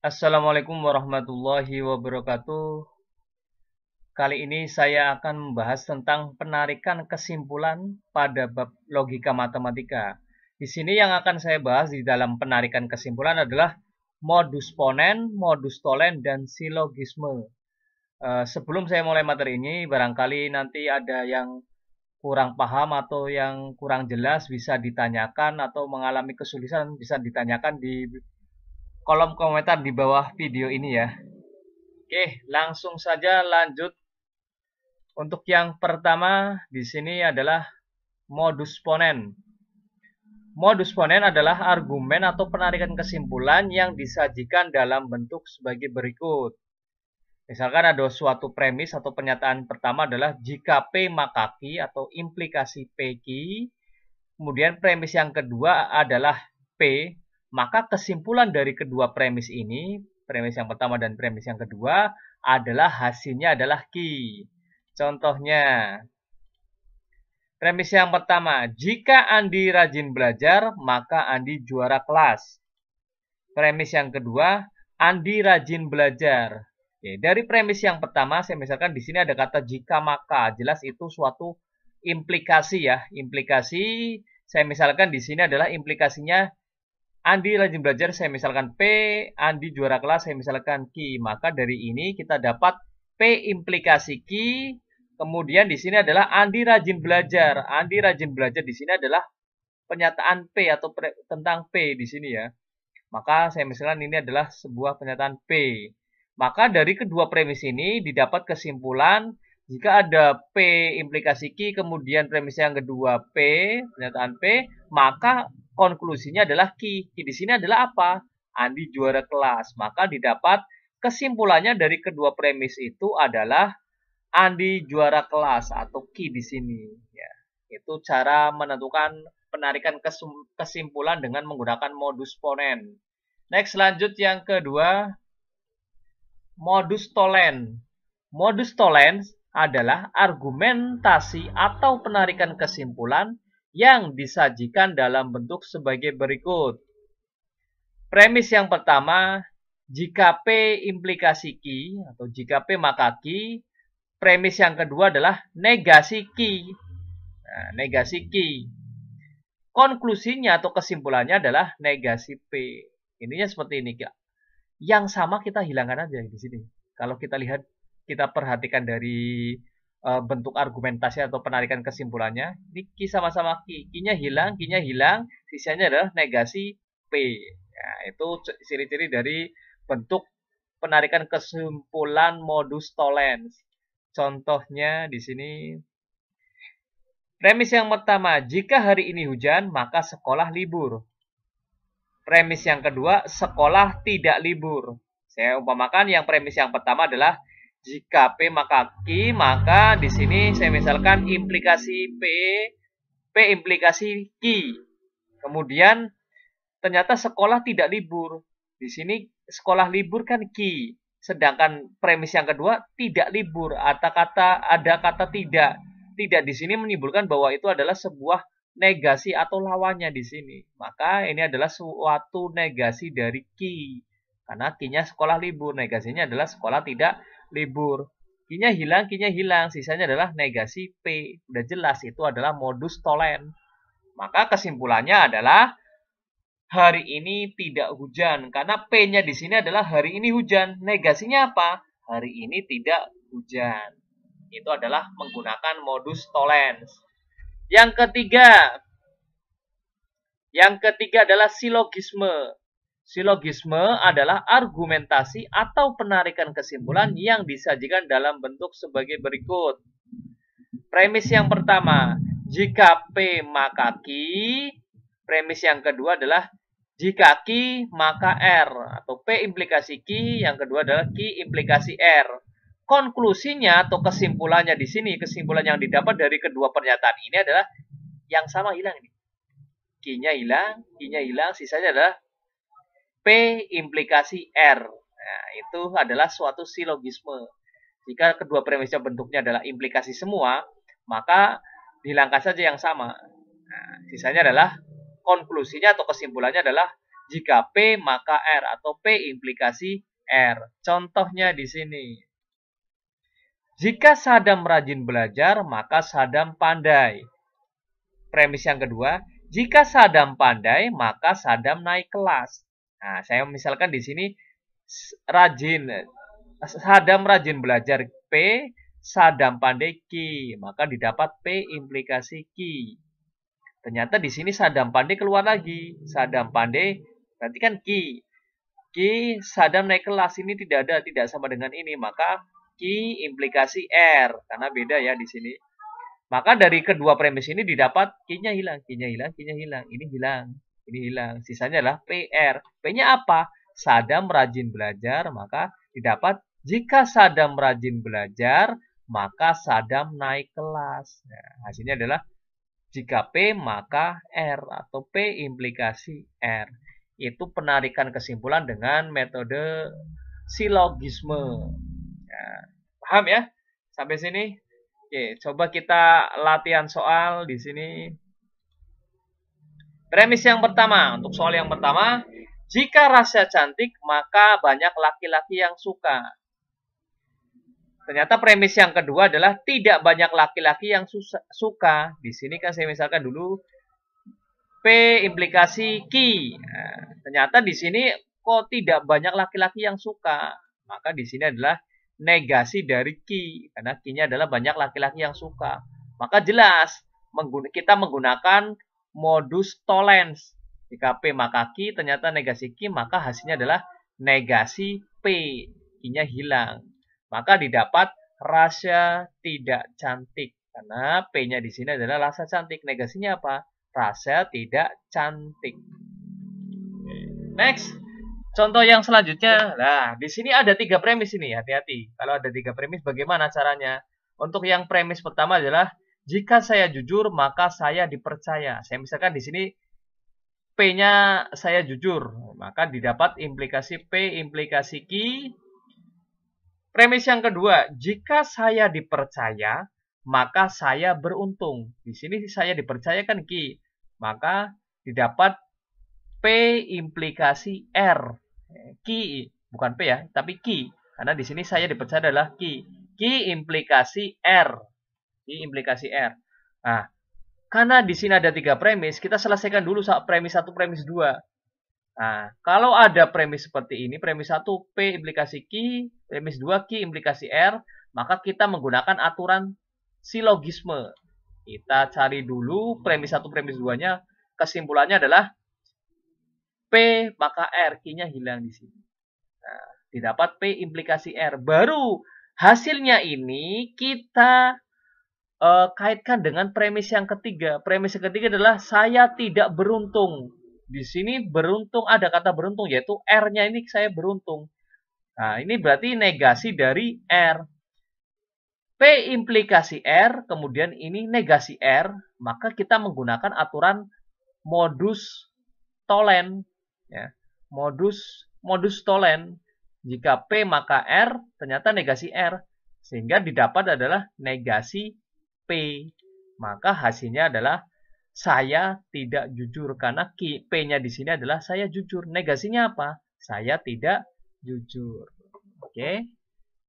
Assalamualaikum warahmatullahi wabarakatuh. Kali ini saya akan membahas tentang penarikan kesimpulan pada bab logika matematika. Di sini yang akan saya bahas di dalam penarikan kesimpulan adalah modus ponen, modus tolen, dan silogisme. Sebelum saya mulai materi ini, barangkali nanti ada yang kurang paham atau yang kurang jelas bisa ditanyakan atau mengalami kesulitan bisa ditanyakan di kolom komentar di bawah video ini ya. Oke, langsung saja lanjut. Untuk yang pertama di sini adalah modus ponen. Modus ponen adalah argumen atau penarikan kesimpulan yang disajikan dalam bentuk sebagai berikut. Misalkan ada suatu premis atau pernyataan pertama adalah jika P maka Q atau implikasi PQ. Kemudian premis yang kedua adalah P, maka kesimpulan dari kedua premis ini, premis yang pertama dan premis yang kedua, adalah hasilnya adalah Q. Contohnya, premis yang pertama, jika Andi rajin belajar, maka Andi juara kelas. Premis yang kedua, Andi rajin belajar. Oke, dari premis yang pertama, saya misalkan di sini ada kata jika maka, jelas itu suatu implikasi ya. Implikasi, saya misalkan di sini adalah implikasinya Andi rajin belajar, saya misalkan P, Andi juara kelas, saya misalkan Q. Maka dari ini kita dapat P implikasi Q. Kemudian di sini adalah Andi rajin belajar. Andi rajin belajar di sini adalah pernyataan P atau tentang P di sini ya. Maka saya misalkan ini adalah sebuah pernyataan P. Maka dari kedua premis ini didapat kesimpulan jika ada P implikasi Q, kemudian premis yang kedua P, pernyataan P, maka konklusinya adalah Q. Q di sini adalah apa? Andi juara kelas. Maka didapat kesimpulannya dari kedua premis itu adalah Andi juara kelas atau Q di sini. Ya, itu cara menentukan penarikan kesimpulan dengan menggunakan modus ponen. Next, lanjut yang kedua, modus tolen. Modus tolen adalah argumentasi atau penarikan kesimpulan yang disajikan dalam bentuk sebagai berikut. Premis yang pertama, jika P implikasi Q atau jika P maka Q. Premis yang kedua adalah negasi Q. Nah, negasi Q. Konklusinya atau kesimpulannya adalah negasi P. Ininya seperti ini. Yang sama kita hilangkan aja di sini. Kalau kita lihat, kita perhatikan dari bentuk argumentasi atau penarikan kesimpulannya, ini Q sama-sama Q. Q-nya hilang, sisanya adalah negasi P. Nah, itu ciri-ciri dari bentuk penarikan kesimpulan modus tollens. Contohnya di sini. Premis yang pertama, jika hari ini hujan, maka sekolah libur. Premis yang kedua, sekolah tidak libur. Saya umpamakan yang premis yang pertama adalah jika P maka Q, maka di sini saya misalkan implikasi P implikasi Q. Kemudian ternyata sekolah tidak libur. Di sini sekolah libur kan Q. Sedangkan premis yang kedua tidak libur. Ada kata tidak. Tidak di sini menimbulkan bahwa itu adalah sebuah negasi atau lawannya di sini. Maka ini adalah suatu negasi dari Q. Karena Q-nya sekolah libur, negasinya adalah sekolah tidak libur. Q-nya hilang, sisanya adalah negasi P. Udah jelas itu adalah modus tolen. Maka kesimpulannya adalah hari ini tidak hujan. Karena P-nya di sini adalah hari ini hujan. Negasinya apa? Hari ini tidak hujan. Itu adalah menggunakan modus tollens. Yang ketiga adalah silogisme. Silogisme adalah argumentasi atau penarikan kesimpulan yang disajikan dalam bentuk sebagai berikut. Premis yang pertama, jika P maka Q. Premis yang kedua adalah jika Q maka R atau P implikasi Q, yang kedua adalah Q implikasi R. Konklusinya atau kesimpulannya di sini, kesimpulan yang didapat dari kedua pernyataan ini adalah yang sama hilang ini. Q-nya hilang, sisanya adalah P implikasi R. Nah, itu adalah suatu silogisme. Jika kedua premisnya bentuknya adalah implikasi semua, maka dihilangkan saja yang sama. Nah, sisanya adalah konklusinya atau kesimpulannya adalah Jika P maka R atau P implikasi R. Contohnya di sini. Jika Sadam rajin belajar, maka Sadam pandai. Premis yang kedua, jika Sadam pandai, maka Sadam naik kelas. Nah, saya misalkan di sini Sadam rajin belajar P, Sadam pandai Q, maka didapat P implikasi Q. Ternyata di sini Sadam pandai keluar lagi. Sadam pandai berarti kan Q. Q, Sadam naik kelas ini tidak sama dengan ini, maka Q implikasi R karena beda ya di sini. Maka dari kedua premis ini didapat Q-nya hilang, Q-nya hilang, Q-nya hilang, ini hilang. Sisanya adalah PR. P-nya apa? Sadam rajin belajar, maka didapat jika Sadam rajin belajar, maka Sadam naik kelas. Nah, hasilnya adalah jika P maka R atau P implikasi R. Itu penarikan kesimpulan dengan metode silogisme. Ya, paham ya? Sampai sini? Oke, coba kita latihan soal di sini. Premis yang pertama, untuk soal yang pertama, jika Rasya cantik, maka banyak laki-laki yang suka. Ternyata premis yang kedua adalah tidak banyak laki-laki yang suka. Di sini kan saya misalkan dulu P implikasi Q. Nah, ternyata di sini kok tidak banyak laki-laki yang suka. Maka di sini adalah negasi dari Q. Karena Q-nya adalah banyak laki-laki yang suka. Maka jelas kita menggunakan modus tollens. Jika P maka Q, ternyata negasi Q, maka hasilnya adalah negasi P. Q-nya hilang. Maka didapat Rasya tidak cantik. Karena P-nya di sini adalah Rasya cantik. Negasinya apa? Rasya tidak cantik. Next. Contoh yang selanjutnya. Nah, di sini ada 3 premis ini. Hati-hati. Kalau ada 3 premis, bagaimana caranya? Untuk yang premis pertama adalah, jika saya jujur, maka saya dipercaya. Saya misalkan di sini P-nya saya jujur. Maka didapat implikasi P, implikasi Q. Premis yang kedua, jika saya dipercaya, maka saya beruntung. Di sini saya dipercayakan Q, maka didapat P implikasi R. Q, bukan P ya, tapi Q. Karena di sini saya dipercaya adalah Q. Q implikasi R. Q implikasi R. Nah, karena di sini ada 3 premis, kita selesaikan dulu premis 1, premis 2. Nah, kalau ada premis seperti ini, premis 1 P implikasi Q, premis 2 Q implikasi R, maka kita menggunakan aturan silogisme. Kita cari dulu premis 1, premis 2-nya, kesimpulannya adalah P maka R, Q-nya hilang di sini. Nah, didapat P implikasi R. Baru hasilnya ini kita kaitkan dengan premis yang ketiga. Premis yang ketiga adalah saya tidak beruntung. Di sini beruntung, ada kata beruntung, yaitu R-nya ini saya beruntung. Nah, ini berarti negasi dari R. P implikasi R, kemudian ini negasi R, maka kita menggunakan aturan modus tollens. Ya. Modus tollens. Jika P maka R, ternyata negasi R. Sehingga didapat adalah negasi P. Maka hasilnya adalah saya tidak jujur, karena P-nya di sini adalah saya jujur. Negasinya apa? Saya tidak jujur. Oke,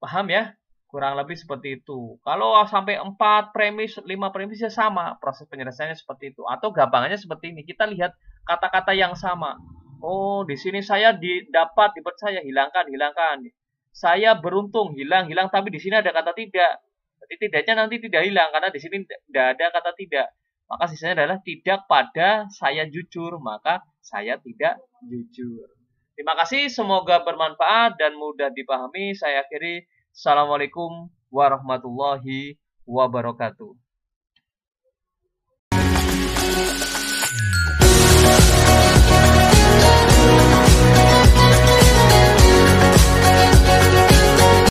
paham ya? Kurang lebih seperti itu. Kalau sampai 4 premis, 5 premis ya sama. Proses penyelesaiannya seperti itu. Atau gampangannya seperti ini. Kita lihat kata-kata yang sama. Oh, di sini saya dipercaya, hilangkan. Saya beruntung, hilang. Tapi di sini ada kata tidak. Berarti tidaknya nanti tidak hilang, karena di sini tidak ada kata tidak. Maka sisanya adalah tidak pada saya jujur, maka saya tidak jujur. Terima kasih, semoga bermanfaat dan mudah dipahami. Saya akhiri. Assalamualaikum warahmatullahi wabarakatuh.